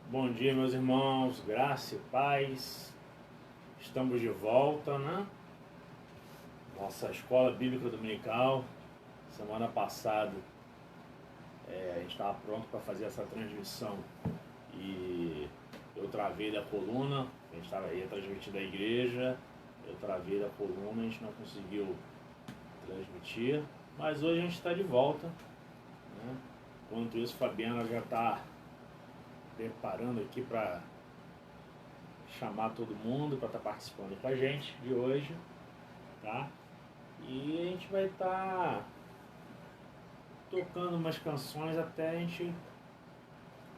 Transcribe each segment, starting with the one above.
Bom dia, meus irmãos, graça e paz. Estamos de volta, né? Nossa escola bíblica dominical. Semana passada a gente estava pronto para fazer essa transmissão e eu travei da coluna. A gente ia transmitir da igreja, eu travei da coluna, a gente não conseguiu transmitir, mas hoje a gente está de volta, né? Enquanto isso, Fabiana já está preparando aqui para chamar todo mundo para estar participando com a gente de hoje, tá? E a gente vai estar tocando umas canções até a gente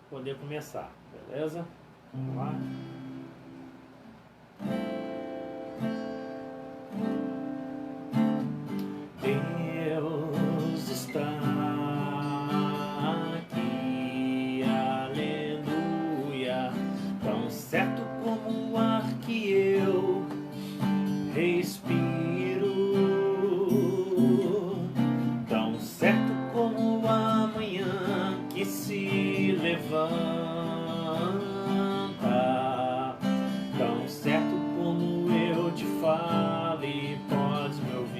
poder começar, beleza? Vamos lá? Deus está aqui, aleluia, tão certo como o ar que eu respiro, tão certo como a manhã que se levanta, tão certo como eu te falo e podes me ouvir.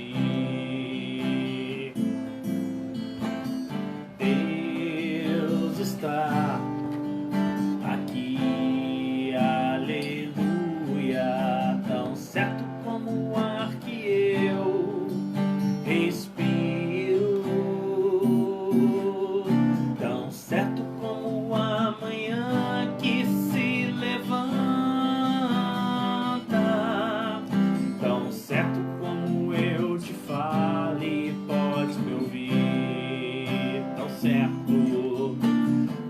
Deus está aqui, aleluia, tão certo como o ar que eu respiro, tão certo como a manhã que se levanta, tão certo como eu te falo e podes me ouvir.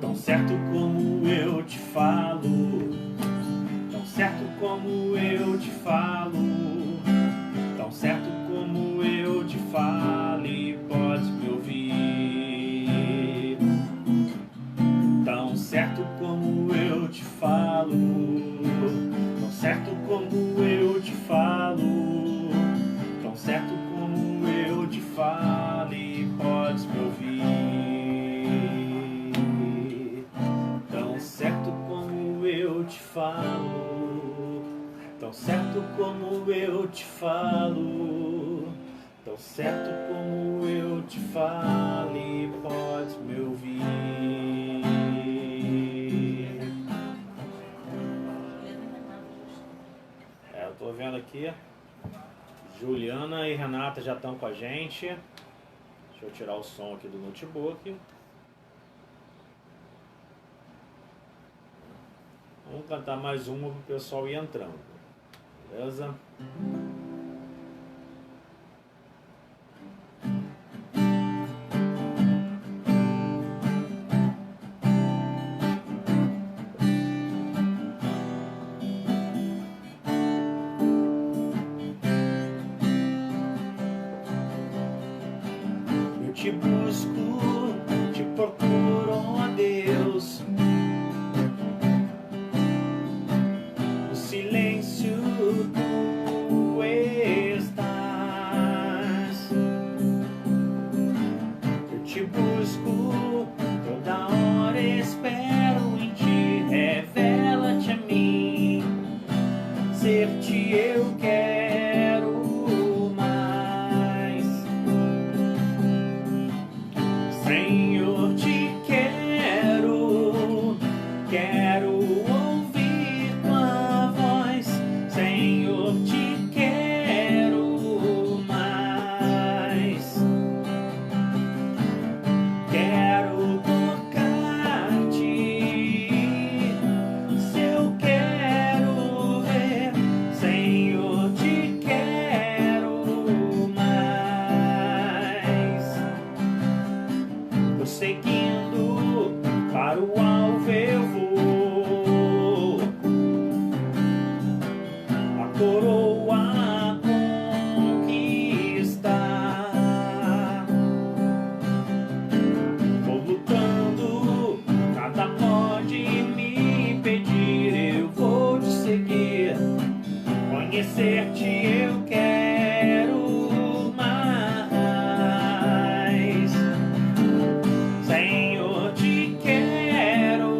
Tão certo como eu te falo, tão certo como eu te falo, tão certo como eu te falo e podes me ouvir. Tão certo como eu te falo, tão certo como eu te falo, tão certo como eu te falo e podes me ouvir. Tão certo como eu te falo, tão certo como eu te falo, tão certo como eu te falo e podes me ouvir. Eu tô vendo aqui, Juliana e Renata já estão com a gente. Deixa eu tirar o som aqui do notebook. Vamos cantar mais uma para o pessoal ir entrando, beleza? Eu te busco, te procuro, ó Deus, no silêncio tu estás. Eu te busco, toda hora espero em ti, revela-te a mim, ser-te eu quero mais. Senhor, te quero, quero ouvir tua voz. Senhor, te quero mais. Quero tocar-te, se eu quero ver. Senhor, te quero mais. Seguindo para o alvo eu vou, a coroa conquistar. Vou lutando, nada pode me impedir. Eu vou te seguir, conhecer-te eu quero mais. Senhor, te quero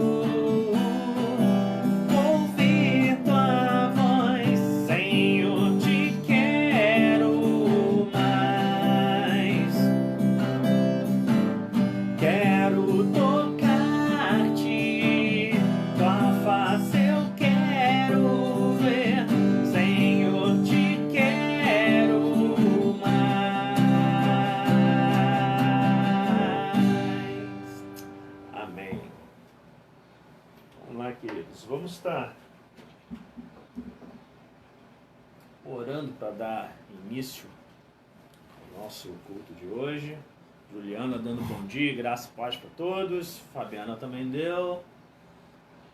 lá, queridos. Vamos estar orando para dar início ao nosso culto de hoje. Juliana dando bom dia, graça e paz para todos. Fabiana também deu.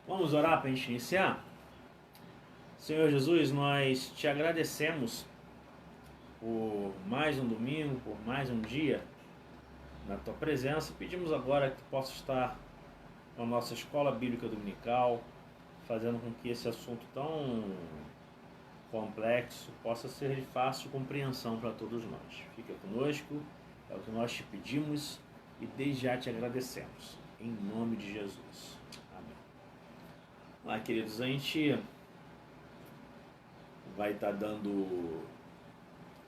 Vamos orar para a gente iniciar? Senhor Jesus, nós te agradecemos por mais um domingo, por mais um dia na tua presença. Pedimos agora que possa estar na nossa escola bíblica dominical, fazendo com que esse assunto tão complexo possa ser de fácil compreensão para todos nós. Fica conosco, é o que nós te pedimos e desde já te agradecemos. Em nome de Jesus. Amém. Olá, queridos, a gente vai estar dando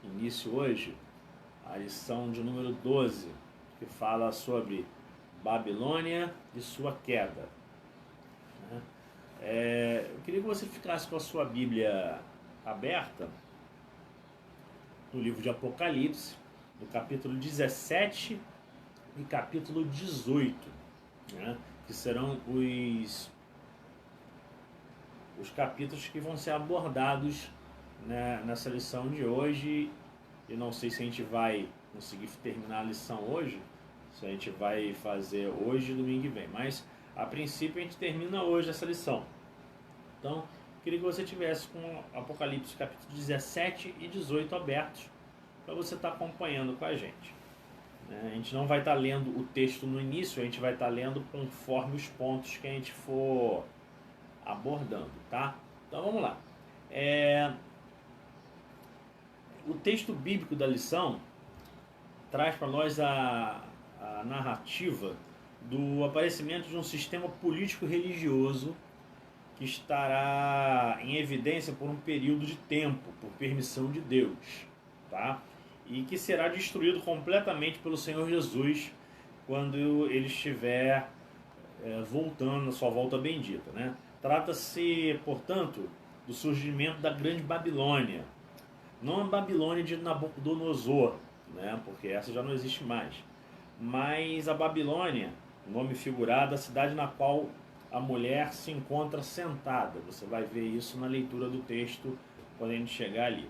início hoje à lição de número 12, que fala sobre Babilônia e sua queda. Eu queria que você ficasse com a sua Bíblia aberta no livro de Apocalipse, no capítulo 17 e capítulo 18, que serão os capítulos que vão ser abordados, nessa lição de hoje. Eu não sei se a gente vai conseguir terminar a lição hoje, se a gente vai fazer hoje e domingo que vem, mas a princípio a gente termina hoje essa lição. Então, queria que você tivesse com Apocalipse capítulo 17 e 18 abertos, para você estar acompanhando com a gente. A gente não vai estar lendo o texto no início, a gente vai estar lendo conforme os pontos que a gente for abordando, tá? Então vamos lá. O texto bíblico da lição traz para nós a narrativa do aparecimento de um sistema político-religioso que estará em evidência por um período de tempo, por permissão de Deus, tá? E que será destruído completamente pelo Senhor Jesus quando ele estiver voltando na sua volta bendita, Trata-se, portanto, do surgimento da Grande Babilônia. Não a Babilônia de Nabucodonosor, porque essa já não existe mais, mas a Babilônia, nome figurado, a cidade na qual a mulher se encontra sentada. Você vai ver isso na leitura do texto quando a gente chegar ali.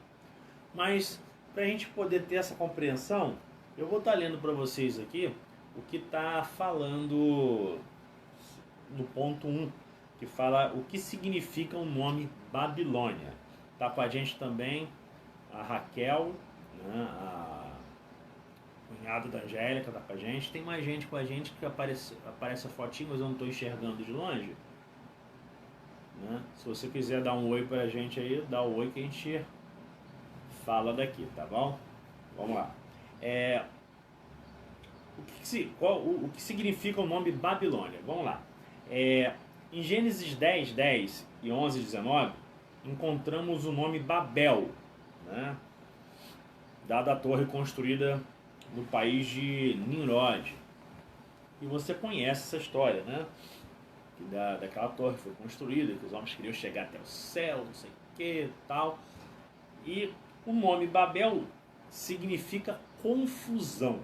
Mas, para a gente poder ter essa compreensão, eu vou estar lendo para vocês aqui o que está falando no ponto 1, que fala o que significa o nome Babilônia. Está com a gente também a Raquel, a cunhada da Angélica está com a gente. Tem mais gente com a gente que aparece a fotinho, mas eu não estou enxergando de longe. Se você quiser dar um oi para a gente aí, dá o oi que a gente fala daqui, tá bom? Vamos lá. O que significa o nome Babilônia? Vamos lá. Em Gênesis 10, 10 e 11, 19, encontramos o nome Babel, dada a torre construída no país de Nimrod. E você conhece essa história, que daquela torre foi construída, que os homens queriam chegar até o céu, não sei o que, tal. E o nome Babel significa confusão.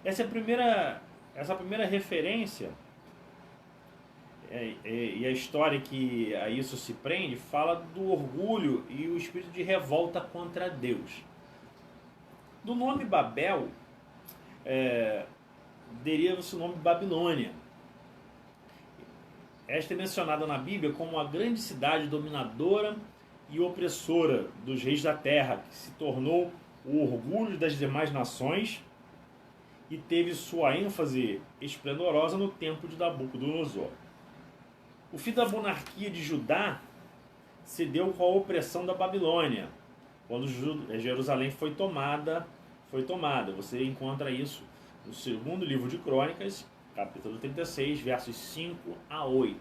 Essa primeira referência, e a história que a isso se prende, fala do orgulho e o espírito de revolta contra Deus. Do nome Babel, deriva-se o nome Babilônia. Esta é mencionada na Bíblia como a grande cidade dominadora e opressora dos reis da terra, que se tornou o orgulho das demais nações e teve sua ênfase esplendorosa no tempo de Nabucodonosor. O fim da monarquia de Judá se deu com a opressão da Babilônia, quando Jerusalém foi tomada. Você encontra isso no segundo livro de Crônicas, capítulo 36, versos 5 a 8.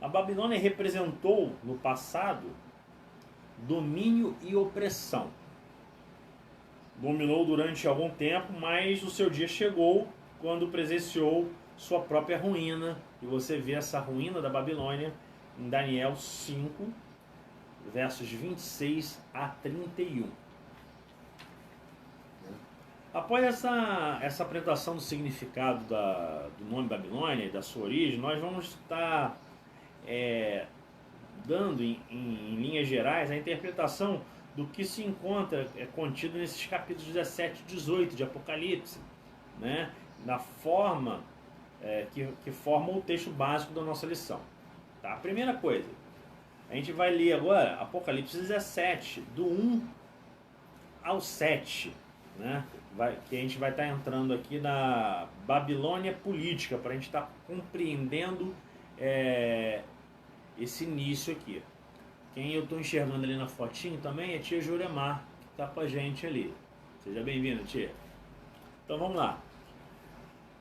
A Babilônia representou, no passado, domínio e opressão. Dominou durante algum tempo, mas o seu dia chegou quando presenciou sua própria ruína. E você vê essa ruína da Babilônia em Daniel 5, versos 26 a 31. Após essa apresentação do significado do nome Babilônia e da sua origem, nós vamos estar dando em linhas gerais a interpretação do que se encontra contido nesses capítulos 17 e 18 de Apocalipse, né? Na forma que forma o texto básico da nossa lição. Tá? A primeira coisa, a gente vai ler agora Apocalipse 17, do 1 ao 7, né? Que a gente vai estar entrando aqui na Babilônia política, para a gente estar compreendendo esse início aqui. Quem eu estou enxergando ali na fotinho também é a tia Juremar, que está com a gente ali. Seja bem-vinda, tia. Então vamos lá.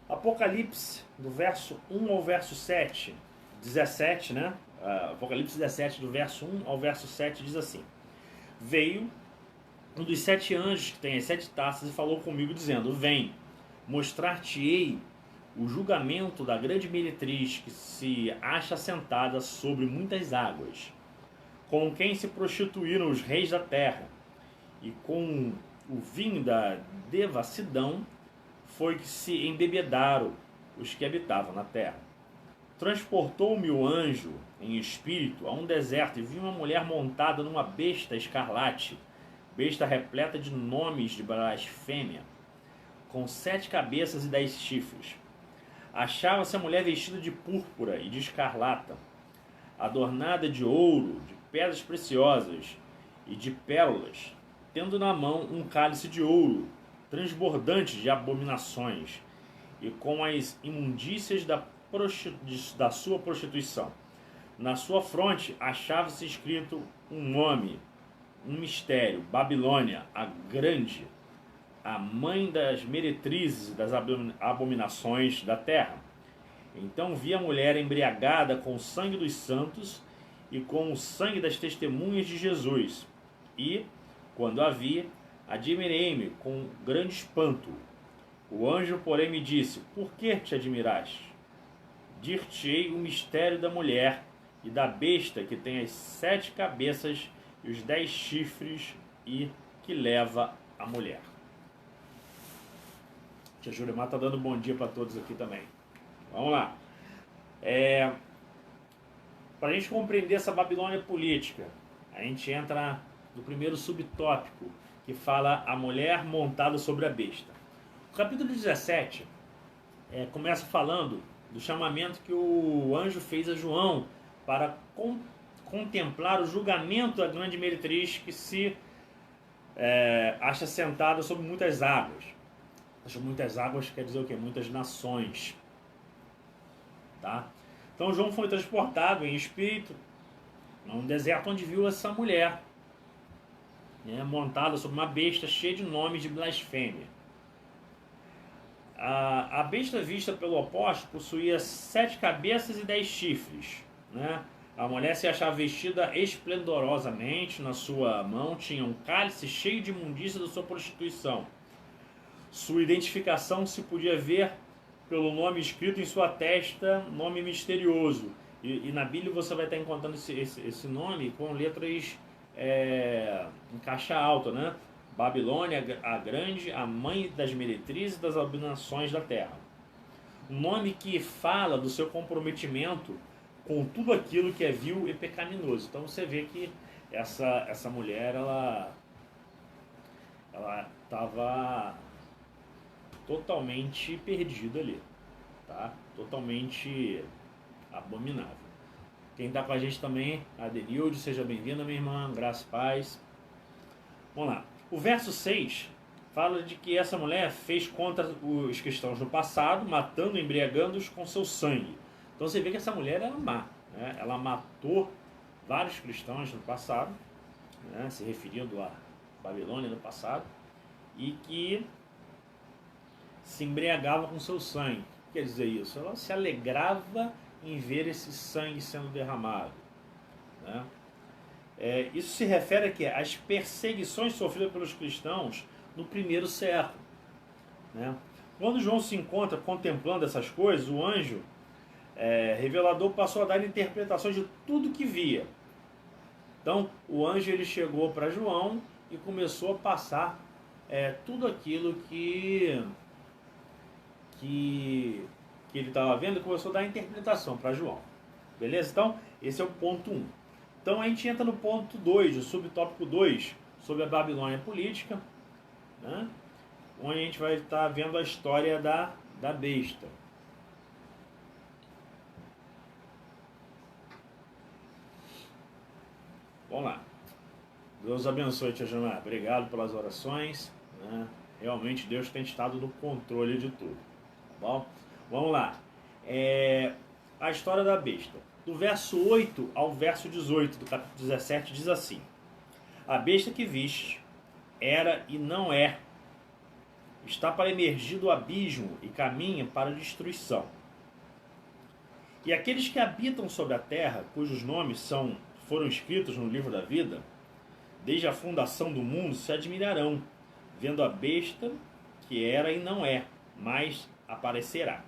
Apocalipse, do verso 1 ao verso 7, 17, né? Apocalipse 17, do verso 1 ao verso 7, diz assim: Veio um dos 7 anjos que tem as 7 taças e falou comigo, dizendo: Vem, mostrar-te-ei o julgamento da grande meretriz que se acha sentada sobre muitas águas, com quem se prostituíram os reis da terra, e com o vinho da devassidão foi que se embebedaram os que habitavam na terra. Transportou-me o anjo em espírito a um deserto e vi uma mulher montada numa besta escarlate, besta repleta de nomes de blasfêmia, com 7 cabeças e 10 chifres. Achava-se a mulher vestida de púrpura e de escarlata, adornada de ouro, de pedras preciosas e de pérolas, tendo na mão um cálice de ouro, transbordante de abominações, e com as imundícias da sua prostituição. Na sua fronte achava-se escrito um nome, um mistério: Babilônia, a grande, a mãe das meretrizes e das abominações da terra. Então vi a mulher embriagada com o sangue dos santos e com o sangue das testemunhas de Jesus. E, quando a vi, admirei-me com grande espanto. O anjo, porém, me disse: Por que te admiraste? Dir-te-ei o mistério da mulher e da besta que tem as 7 cabeças e os 10 chifres e que leva a mulher. Tia Juremar está dando bom dia para todos aqui também. Vamos lá. Para a gente compreender essa Babilônia política, a gente entra no primeiro subtópico, que fala a mulher montada sobre a besta. O capítulo 17 começa falando do chamamento que o anjo fez a João para contemplar o julgamento da grande meretriz que se acha sentada sobre muitas águas. Sobre muitas águas quer dizer o quê? Muitas nações. Tá? Então João foi transportado em espírito num deserto onde viu essa mulher, né, montada sobre uma besta cheia de nomes de blasfêmia. A besta vista pelo apóstolo possuía 7 cabeças e 10 chifres, né? A mulher se achava vestida esplendorosamente, na sua mão tinha um cálice cheio de imundícia da sua prostituição. Sua identificação se podia ver pelo nome escrito em sua testa, nome misterioso. E na Bíblia você vai estar encontrando esse nome com letras em caixa alta, né? Babilônia, a grande, a mãe das meretrizes e das abominações da terra. Um nome que fala do seu comprometimento com tudo aquilo que é vil e pecaminoso. Então você vê que essa mulher, ela estava totalmente perdida ali, tá? Totalmente abominável. Quem está com a gente também, a Denilde, seja bem-vinda, minha irmã, graça e paz. Vamos lá. O verso 6 fala de que essa mulher fez contra os cristãos no passado, matando e embriagando-os com seu sangue. Então você vê que essa mulher era má, né? Ela matou vários cristãos no passado, né? Se referindo à Babilônia no passado, e que se embriagava com seu sangue. O que quer dizer isso? Ela se alegrava em ver esse sangue sendo derramado, né? Isso se refere aqui às perseguições sofridas pelos cristãos no primeiro século, né? Quando João se encontra contemplando essas coisas, o anjo revelador passou a dar interpretações de tudo que via. Então o anjo ele chegou para João e começou a passar tudo aquilo que ele estava vendo e começou a dar interpretação para João. Beleza? Então, esse é o ponto 1. Então, a gente entra no ponto 2, o subtópico 2, sobre a Babilônia política, né? Onde a gente vai estar vendo a história da besta. Vamos lá. Deus abençoe, Tia Jamar. Obrigado pelas orações, né? Realmente Deus tem estado no controle de tudo. Tá bom? Vamos lá. A história da besta. Do verso 8 ao verso 18 do capítulo 17 diz assim: a besta que viste era e não é, está para emergir do abismo e caminha para a destruição. E aqueles que habitam sobre a terra, cujos nomes foram escritos no livro da vida, desde a fundação do mundo, se admirarão, vendo a besta que era e não é, mas aparecerá.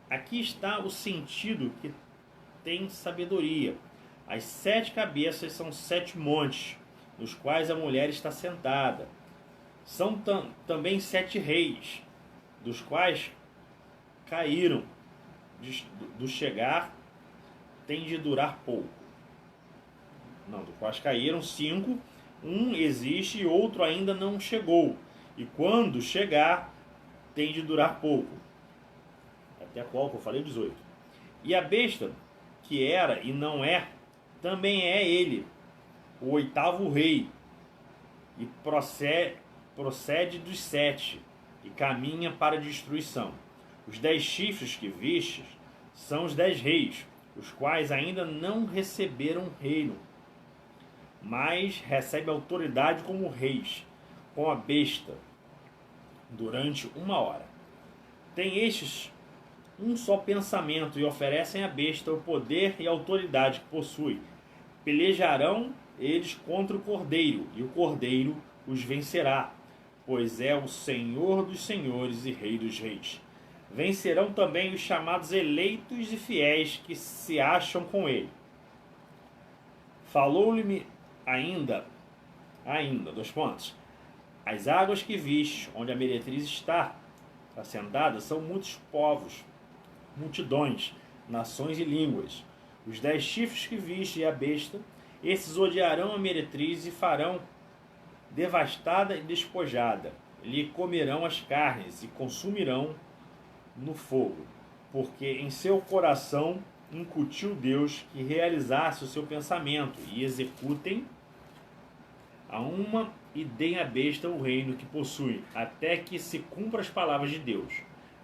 Aqui está o sentido que tem sabedoria. As 7 cabeças são 7 montes, nos quais a mulher está sentada. São também 7 reis, dos quais caíram. Do chegar tem de durar pouco. Não, dos quais caíram 5. Um existe e outro ainda não chegou. E quando chegar, tem de durar pouco. Até qual que eu falei? 18. E a besta, que era e não é, também é ele, o 8º rei, e procede dos 7, e caminha para a destruição. Os 10 chifres que vistes são os 10 reis, os quais ainda não receberam reino, mas recebem autoridade como reis, com a besta, durante 1 hora. Tem estes um só pensamento e oferecem à besta o poder e a autoridade que possui. Pelejarão eles contra o cordeiro, e o cordeiro os vencerá, pois é o Senhor dos senhores e Rei dos reis. Vencerão também os chamados eleitos e fiéis que se acham com ele. Falou-lhe ainda, 2 pontos. As águas que viste, onde a meretriz está assentada, são muitos povos, multidões, nações e línguas. Os 10 chifres que viste e a besta, esses odiarão a meretriz e farão devastada e despojada. Lhe comerão as carnes e consumirão no fogo, porque em seu coração incutiu Deus que realizasse o seu pensamento, e executem a uma e deem à besta o reino que possui, até que se cumpra as palavras de Deus.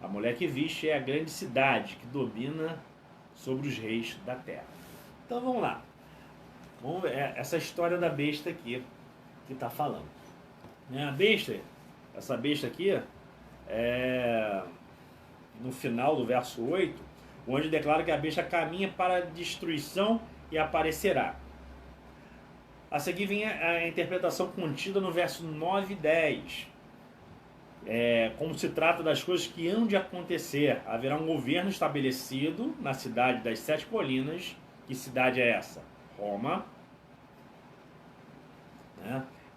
A mulher que viste é a grande cidade que domina sobre os reis da terra. Então vamos lá. Vamos ver essa história da besta aqui que está falando. A besta, essa besta aqui, no final do verso 8, onde declara que a besta caminha para a destruição e aparecerá. A seguir vem a interpretação contida no verso 9 e 10. Como se trata das coisas que hão de acontecer. Haverá um governo estabelecido na cidade das 7 colinas. Que cidade é essa? Roma.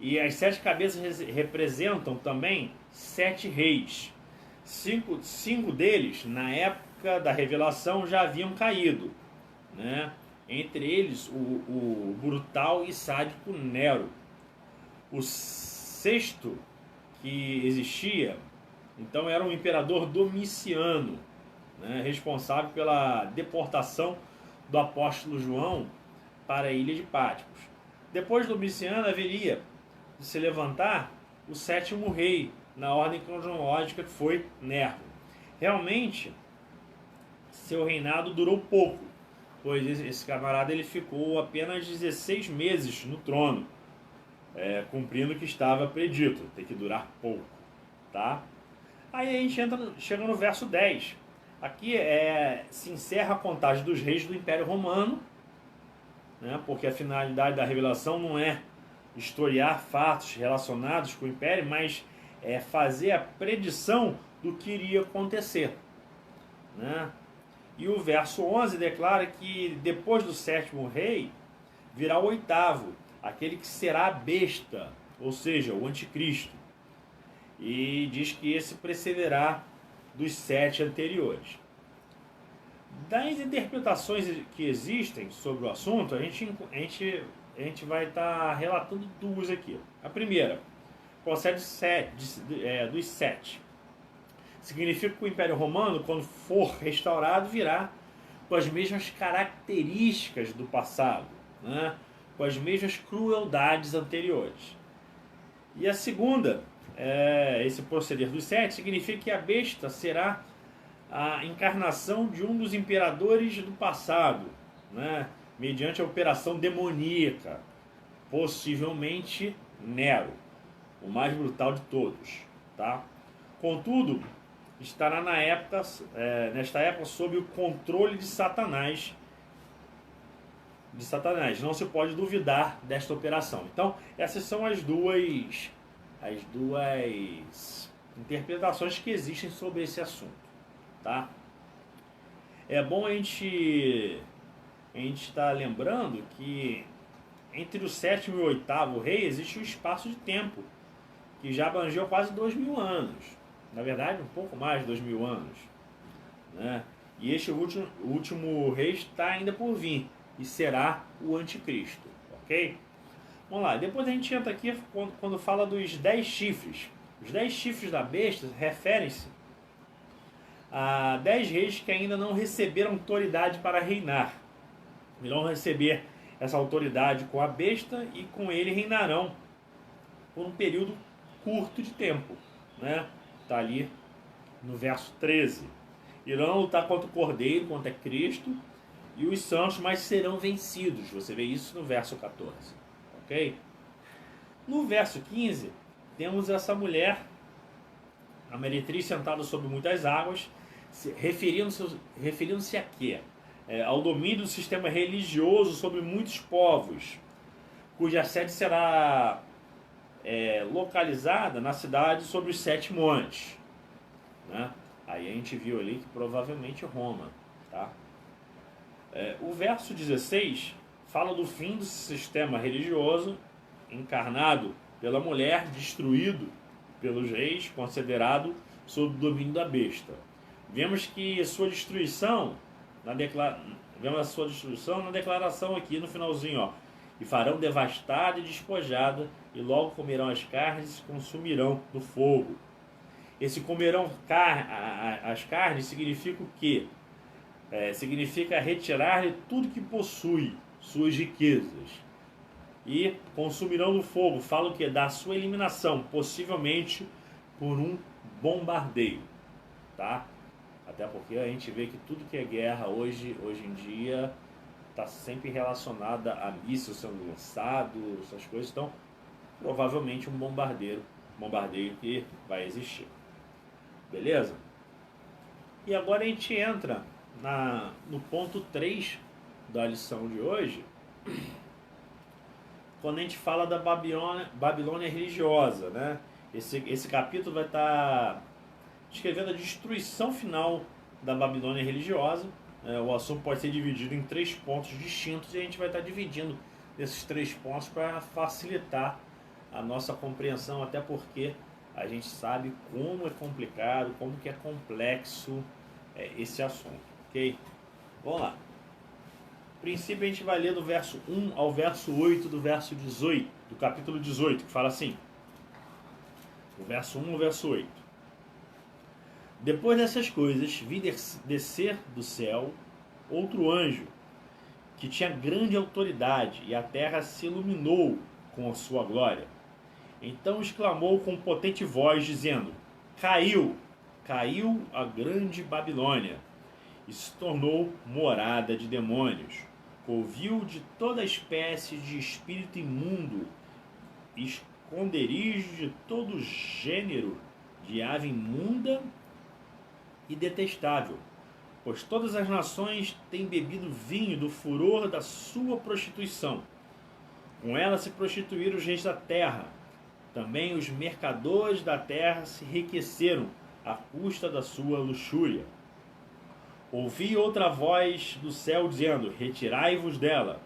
E as 7 cabeças representam também 7 reis. Cinco deles, na época da revelação, já haviam caído, entre eles o brutal e sádico Nero. O 6º que existia, então, era o imperador Domiciano, responsável pela deportação do apóstolo João para a ilha de Patmos. Depois do Domiciano haveria de se levantar o 7º rei, na ordem cronológica, que foi Nero. Realmente, seu reinado durou pouco, pois esse camarada ele ficou apenas 16 meses no trono, cumprindo o que estava predito, tem que durar pouco, tá? Aí a gente chega no verso 10. Aqui se encerra a contagem dos reis do Império Romano, porque a finalidade da revelação não é historiar fatos relacionados com o Império, mas fazer a predição do que iria acontecer, E o verso 11 declara que depois do 7º rei virá o 8º, aquele que será a besta, ou seja, o anticristo. e diz que esse precederá dos 7 anteriores. Das interpretações que existem sobre o assunto, a gente vai estar relatando duas aqui. A primeira procede dos 7. Significa que o Império Romano, quando for restaurado, virá com as mesmas características do passado, né? Com as mesmas crueldades anteriores. E a segunda, esse proceder dos 7, significa que a besta será a encarnação de um dos imperadores do passado, né? Mediante a operação demoníaca, possivelmente Nero, o mais brutal de todos, tá? Contudo, estará nesta época sob o controle de Satanás. Não se pode duvidar desta operação. Então, essas são as duas interpretações que existem sobre esse assunto, tá? É bom a gente estar lembrando que entre o 7º e o 8º rei existe um espaço de tempo que já abrangeu quase 2000 anos. Na verdade, um pouco mais de 2000 anos, né? E este último rei está ainda por vir e será o anticristo, ok? Vamos lá, depois a gente entra aqui quando fala dos 10 chifres. Os 10 chifres da besta referem-se a 10 reis que ainda não receberam autoridade para reinar. Irão receber essa autoridade com a besta e com ele reinarão por um período curto de tempo, né? Está ali no verso 13. Irão lutar contra o Cordeiro, contra Cristo e os santos, mas serão vencidos. Você vê isso no verso 14. Ok? No verso 15, temos essa mulher, a meretriz sentada sobre muitas águas, referindo-se a quê? Ao domínio do sistema religioso sobre muitos povos, cuja sede será localizada na cidade sobre os 7 montes, né? Aí a gente viu ali que provavelmente Roma, tá? O verso 16 fala do fim do sistema religioso encarnado pela mulher, destruído pelos reis, considerado sob o domínio da besta. Vemos a sua destruição na declaração aqui no finalzinho, ó. E farão devastada e despojada, e logo comerão as carnes e se consumirão no fogo. Esse comerão as carnes significa o quê? Significa retirar-lhe tudo que possui, suas riquezas. E consumirão no fogo, fala o quê? Da sua eliminação, possivelmente por um bombardeio, tá? Até porque a gente vê que tudo que é guerra hoje em dia está sempre relacionada a mísseis sendo lançado, essas coisas. Então, provavelmente um bombardeio que vai existir. Beleza? E agora a gente entra no ponto 3 da lição de hoje, quando a gente fala da Babilônia religiosa, né? Esse capítulo vai estar descrevendo a destruição final da Babilônia religiosa. O assunto pode ser dividido em 3 pontos distintos e a gente vai estar dividindo esses 3 pontos para facilitar a nossa compreensão, até porque a gente sabe como é complicado, como que é complexo esse assunto, ok? Vamos lá. No princípio a gente vai ler do verso 1 ao verso 8 do verso 18, do capítulo 18, que fala assim. O verso 1 ao verso 8. Depois dessas coisas, vi descer do céu outro anjo, que tinha grande autoridade, e a terra se iluminou com a sua glória. Então exclamou com potente voz, dizendo: Caiu a grande Babilônia, e se tornou morada de demônios, covil de toda espécie de espírito imundo, esconderijo de todo gênero de ave imunda e detestável, pois todas as nações têm bebido vinho do furor da sua prostituição. Com ela se prostituíram os reis da terra. Também os mercadores da terra se enriqueceram à custa da sua luxúria. Ouvi outra voz do céu dizendo: Retirai-vos dela,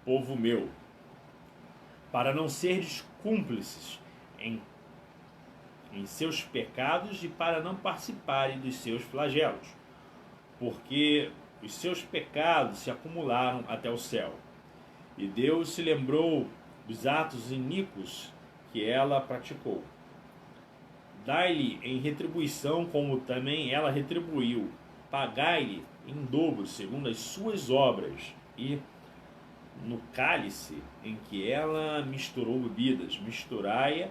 povo meu, para não serdes cúmplices em seus pecados e para não participarem dos seus flagelos, porque os seus pecados se acumularam até o céu. E Deus se lembrou dos atos iníquos que ela praticou. Dai-lhe em retribuição, como também ela retribuiu. Pagai-lhe em dobro, segundo as suas obras. E no cálice em que ela misturou bebidas, misturai-a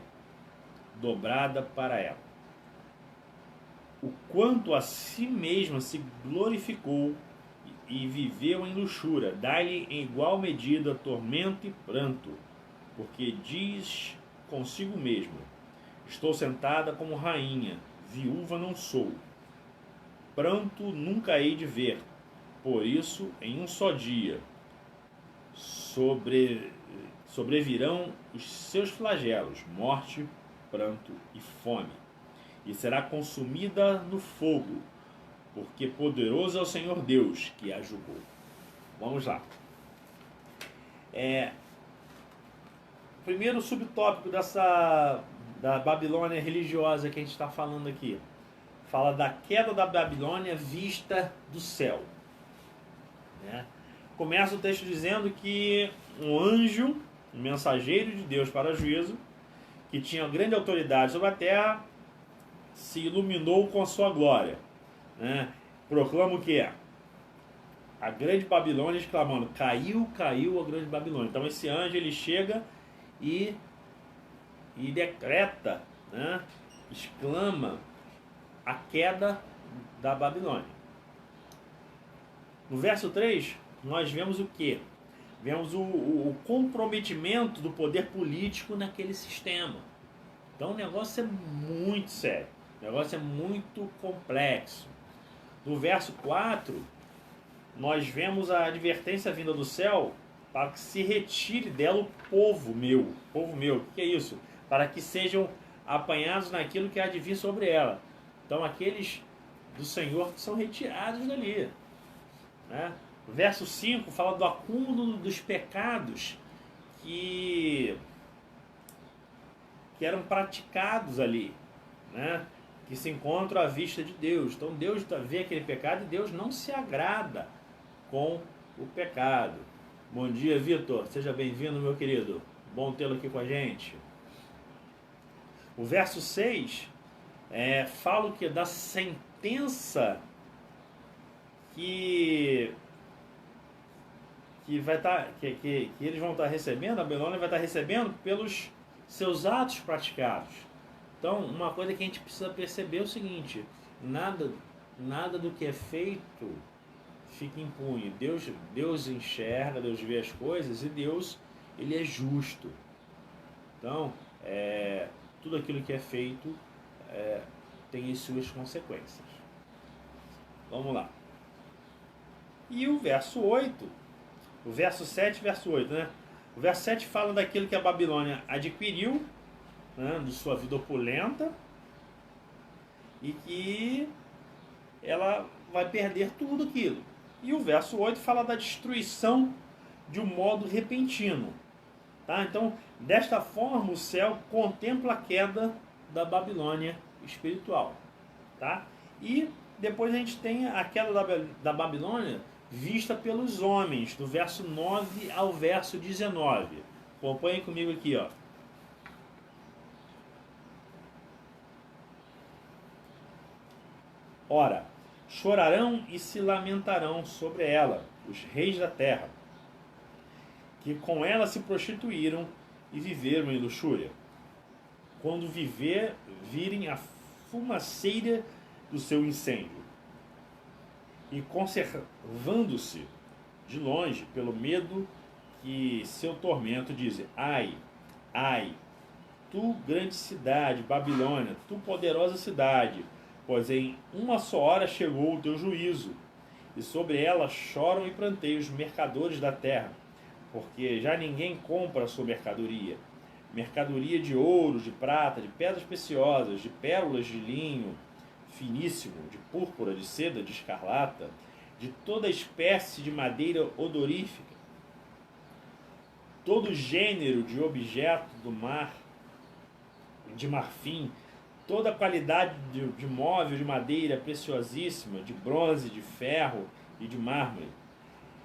dobrada para ela. O quanto a si mesma se glorificou e viveu em luxúria, dai-lhe em igual medida tormento e pranto, porque diz consigo mesma: estou sentada como rainha, viúva não sou. Pranto nunca hei de ver, por isso, em um só dia, sobrevirão os seus flagelos, morte, pranto e fome. E será consumida no fogo, porque poderoso é o Senhor Deus que a julgou. Vamos lá. Primeiro subtópico da Babilônia religiosa que a gente está falando aqui. Fala da queda da Babilônia vista do céu. Começa o texto dizendo que um anjo, um mensageiro de Deus para juízo, que tinha grande autoridade sobre a terra, se iluminou com a sua glória. Proclama o que é? A grande Babilônia, exclamando: caiu, caiu a grande Babilônia. Então esse anjo ele chega e decreta, exclama a queda da Babilônia. No verso 3, nós vemos o quê? Vemos o comprometimento do poder político naquele sistema. Então o negócio é muito sério, o negócio é muito complexo. No verso 4, nós vemos a advertência vinda do céu para que se retire dela o povo meu. Povo meu, o que é isso? Para que sejam apanhados naquilo que há de vir sobre ela. Então aqueles do Senhor que são retirados dali. O verso 5 fala do acúmulo dos pecados que eram praticados ali, que se encontram à vista de Deus. Então Deus vê aquele pecado e Deus não se agrada com o pecado. Bom dia, Vitor. Seja bem-vindo, meu querido. Bom tê-lo aqui com a gente. O verso 6 fala o que? Da sentença que eles vão estar recebendo, a Babilônia vai estar recebendo pelos seus atos praticados. Então, uma coisa que a gente precisa perceber é o seguinte: nada do que é feito fica impune. Deus enxerga, Deus vê as coisas e Deus, ele é justo. Então, tudo aquilo que é feito tem as suas consequências. Vamos lá. E o verso 8, o verso 7 e verso 8, O verso 7 fala daquilo que a Babilônia adquiriu, de sua vida opulenta, e que ela vai perder tudo aquilo. E o verso 8 fala da destruição de um modo repentino. Então, desta forma, o céu contempla a queda da Babilônia espiritual. E depois a gente tem a queda da Babilônia vista pelos homens, do verso 9 ao verso 19. Acompanhem comigo aqui, Ora, chorarão e se lamentarão sobre ela os reis da terra, que com ela se prostituíram e viveram em luxúria, quando virem a fumaceira do seu incêndio, e conservando-se de longe pelo medo que seu tormento, dizem: ai, ai, tu grande cidade, Babilônia, tu poderosa cidade, pois em uma só hora chegou o teu juízo, e sobre ela choram e pranteiam os mercadores da terra, porque já ninguém compra a sua mercadoria de ouro, de prata, de pedras preciosas, de pérolas de linho finíssimo, de púrpura, de seda, de escarlata, de toda espécie de madeira odorífica, todo gênero de objeto do mar, de marfim, toda a qualidade de móvel, de madeira preciosíssima, de bronze, de ferro e de mármore,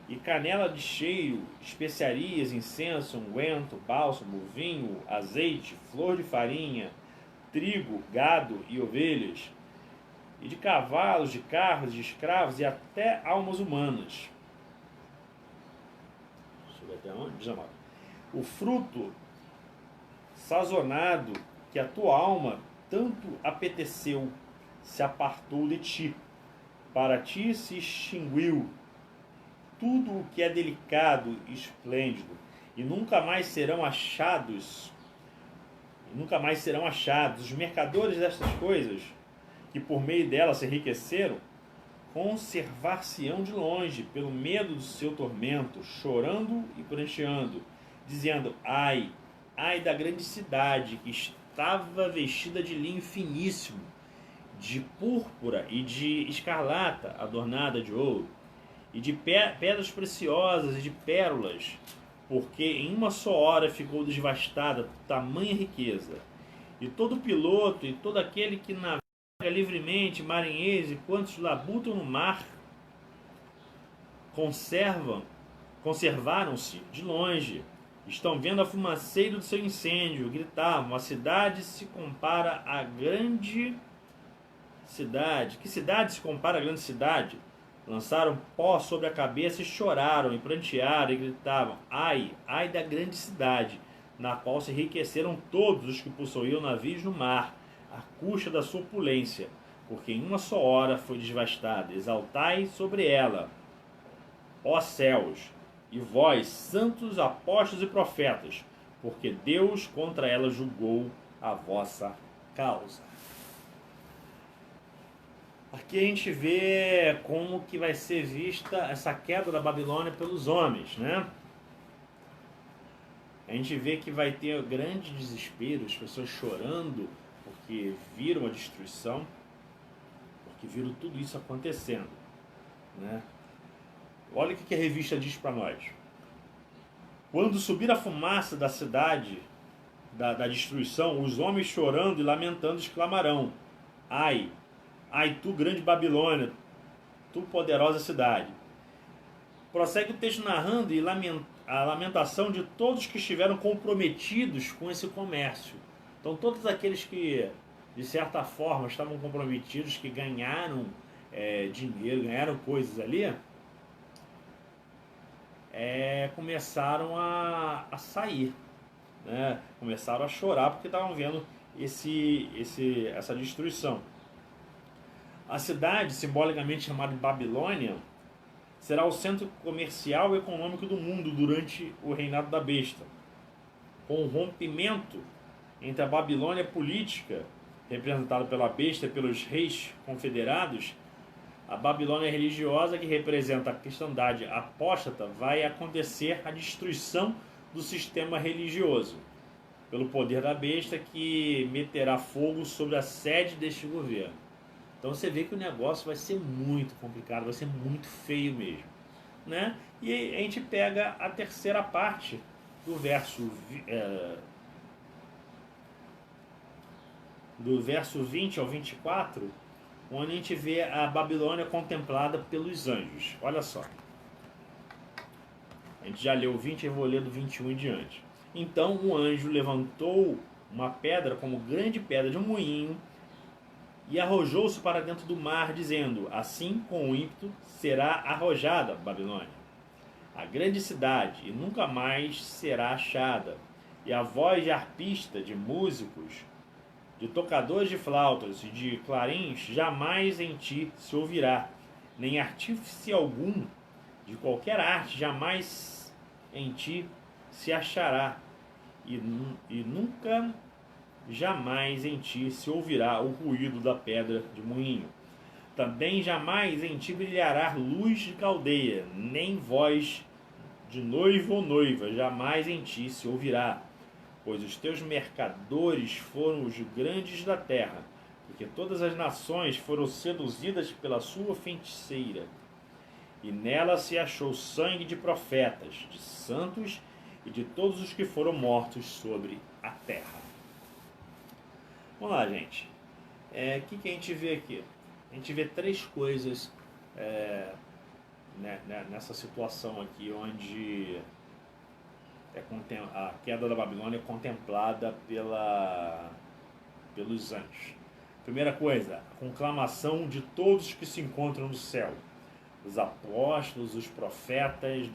e canela de cheiro, especiarias, incenso, unguento, bálsamo, vinho, azeite, flor de farinha, trigo, gado e ovelhas, e de cavalos, de carros, de escravos e até almas humanas. Deixa eu ver até onde? 19. O fruto sazonado que a tua alma tanto apeteceu se apartou de ti, para ti se extinguiu. Tudo o que é delicado e esplêndido, e nunca mais serão achados, os mercadores destas coisas, que por meio delas se enriqueceram, conservar-se-ão de longe, pelo medo do seu tormento, chorando e pranteando, dizendo: ai, ai da grande cidade, que estava vestida de linho finíssimo, de púrpura e de escarlata, adornada de ouro, e de pedras preciosas e de pérolas, porque em uma só hora ficou devastada tamanha riqueza. E todo piloto e todo aquele que navega livremente, marinheiros e quantos labutam no mar, conservaram-se de longe, estão vendo a fumaceira do seu incêndio, gritavam: a cidade se compara à grande cidade. Que cidade se compara à grande cidade? Lançaram pó sobre a cabeça e choraram, e prantearam, e gritavam: ai, ai da grande cidade, na qual se enriqueceram todos os que possuíam navios no mar, à custa da sua opulência, porque em uma só hora foi devastada. Exaltai sobre ela, ó céus, e vós, santos apóstolos e profetas, porque Deus contra ela julgou a vossa causa. Aqui a gente vê como que vai ser vista essa queda da Babilônia pelos homens, né? A gente vê que vai ter grande desespero, as pessoas chorando porque viram a destruição, porque viram tudo isso acontecendo, né? Olha o que a revista diz para nós. Quando subir a fumaça da cidade, da destruição, os homens chorando e lamentando exclamarão: ai, ai tu grande Babilônia, tu poderosa cidade. Prossegue o texto narrando a lamentação de todos que estiveram comprometidos com esse comércio. Então todos aqueles que, de certa forma, estavam comprometidos, que ganharam dinheiro, ganharam coisas ali, começaram a sair, né? Começaram a chorar porque estavam vendo essa destruição. A cidade, simbolicamente chamada de Babilônia, será o centro comercial e econômico do mundo durante o reinado da besta. Com o rompimento entre a Babilônia política, representada pela besta e pelos reis confederados, a Babilônia religiosa, que representa a cristandade apóstata, vai acontecer a destruição do sistema religioso, pelo poder da besta, que meterá fogo sobre a sede deste governo. Então você vê que o negócio vai ser muito complicado, vai ser muito feio mesmo, né? E a gente pega a terceira parte do verso 20 ao 24, onde a gente vê a Babilônia contemplada pelos anjos. Olha só. A gente já leu o 20, eu vou ler do 21 em diante. Então um anjo levantou uma pedra como grande pedra de um moinho e arrojou-se para dentro do mar, dizendo: assim com o ímpeto será arrojada Babilônia, a grande cidade, e nunca mais será achada. E a voz de arpista, de músicos, de tocadores de flautas e de clarins jamais em ti se ouvirá, nem artífice algum de qualquer arte jamais em ti se achará, e nunca jamais em ti se ouvirá o ruído da pedra de moinho. Também jamais em ti brilhará luz de caldeia, nem voz de noivo ou noiva jamais em ti se ouvirá, pois os teus mercadores foram os grandes da terra, porque todas as nações foram seduzidas pela sua feiticeira. E nela se achou sangue de profetas, de santos e de todos os que foram mortos sobre a terra. Vamos lá, gente. Que a gente vê aqui? A gente vê três coisas nessa situação aqui, onde a queda da Babilônia é contemplada pelos anjos. Primeira coisa, a conclamação de todos que se encontram no céu. Os apóstolos, os profetas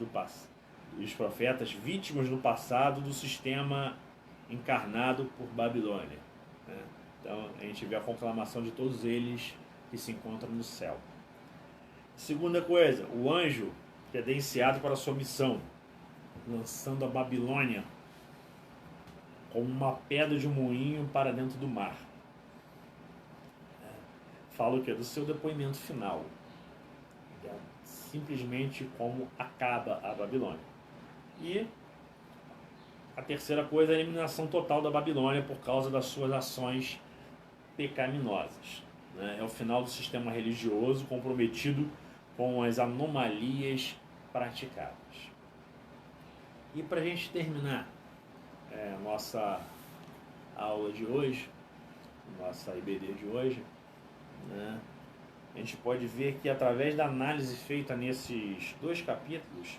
vítimas no passado do sistema encarnado por Babilônia. Né? Então a gente vê a conclamação de todos eles que se encontram no céu. Segunda coisa, o anjo credenciado para a sua missão, lançando a Babilônia como uma pedra de moinho para dentro do mar. Fala o que? Do seu depoimento final. Simplesmente como acaba a Babilônia. E a terceira coisa é a eliminação total da Babilônia por causa das suas ações pecaminosas. É o final do sistema religioso comprometido com as anomalias praticadas. E para a gente terminar nossa aula de hoje, nossa IBD de hoje, a gente pode ver que através da análise feita nesses dois capítulos,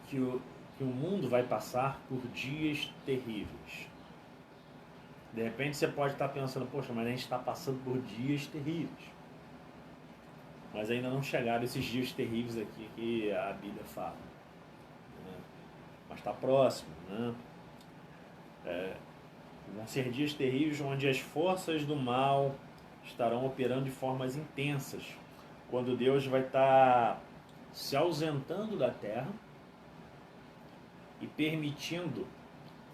que o mundo vai passar por dias terríveis. De repente você pode estar pensando, poxa, mas a gente está passando por dias terríveis. Mas ainda não chegaram esses dias terríveis aqui que a Bíblia fala. Mas está próximo. Vão ser dias terríveis onde as forças do mal estarão operando de formas intensas, quando Deus vai estar se ausentando da terra e permitindo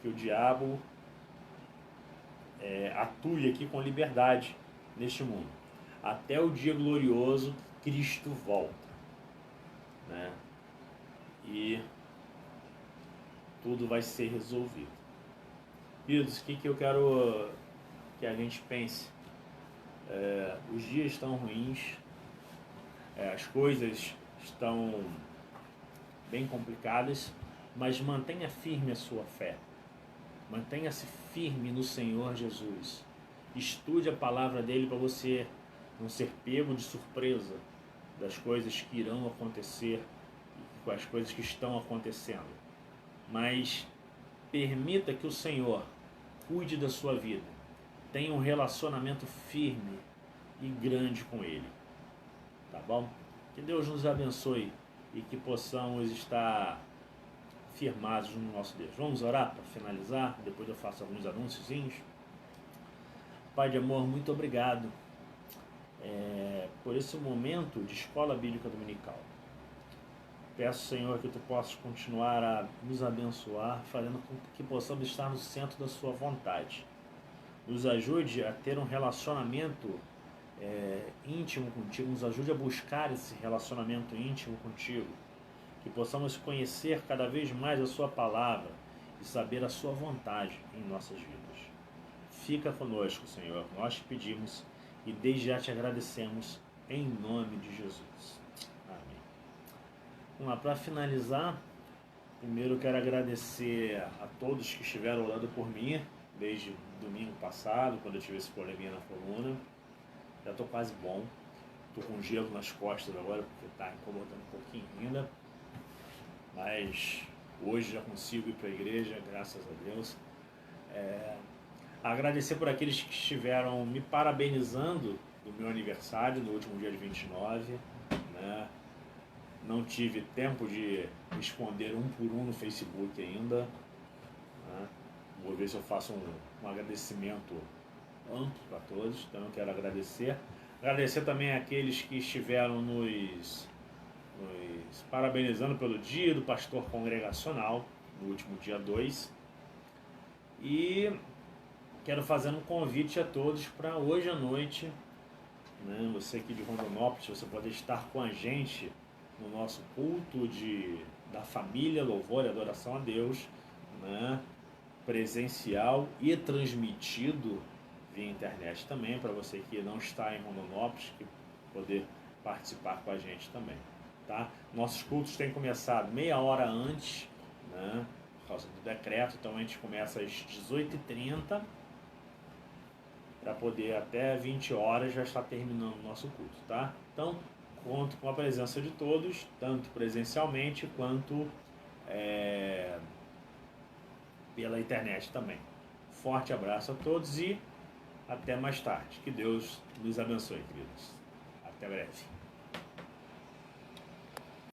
que o diabo atue aqui com liberdade neste mundo, até o dia glorioso que Cristo volta, e tudo vai ser resolvido. Queridos, o que eu quero que a gente pense? Os dias estão ruins, as coisas estão bem complicadas, mas mantenha firme a sua fé. Mantenha-se firme no Senhor Jesus. Estude a palavra dele para você não ser pego de surpresa das coisas que irão acontecer, com as coisas que estão acontecendo. Mas permita que o Senhor cuide da sua vida. Tenha um relacionamento firme e grande com Ele. Tá bom? Que Deus nos abençoe e que possamos estar firmados no nosso Deus. Vamos orar para finalizar? Depois eu faço alguns anúnciozinhos. Pai de amor, muito obrigado por esse momento de escola bíblica dominical. Peço, Senhor, que Tu possas continuar a nos abençoar, fazendo com que possamos estar no centro da Sua vontade. Nos ajude a ter um relacionamento íntimo contigo, nos ajude a buscar esse relacionamento íntimo contigo, que possamos conhecer cada vez mais a Sua palavra e saber a Sua vontade em nossas vidas. Fica conosco, Senhor, nós te pedimos e desde já te agradecemos em nome de Jesus. Amém. Vamos lá, para finalizar, primeiro eu quero agradecer a todos que estiveram orando por mim desde domingo passado, quando eu tive esse probleminha na coluna. Já estou quase bom, estou com gelo nas costas agora porque está incomodando um pouquinho ainda, mas hoje já consigo ir para a igreja, graças a Deus. Agradecer por aqueles que estiveram me parabenizando do meu aniversário no último dia de 29, Não tive tempo de responder um por um no Facebook ainda, Vou ver se eu faço um agradecimento amplo para todos, então eu quero agradecer. Agradecer também àqueles que estiveram nos parabenizando pelo dia do pastor congregacional, no último dia 2. E quero fazer um convite a todos para hoje à noite, você aqui de Rondonópolis, você pode estar com a gente no nosso culto da família, louvor e adoração a Deus, presencial e transmitido via internet também, para você que não está em Rondonópolis, que poder participar com a gente também, tá? Nossos cultos têm começado meia hora antes, por causa do decreto, então a gente começa às 18h30 para poder até 20 horas já estar terminando o nosso curso, tá? Então, conto com a presença de todos, tanto presencialmente quanto pela internet também. Forte abraço a todos e até mais tarde. Que Deus nos abençoe, queridos. Até breve.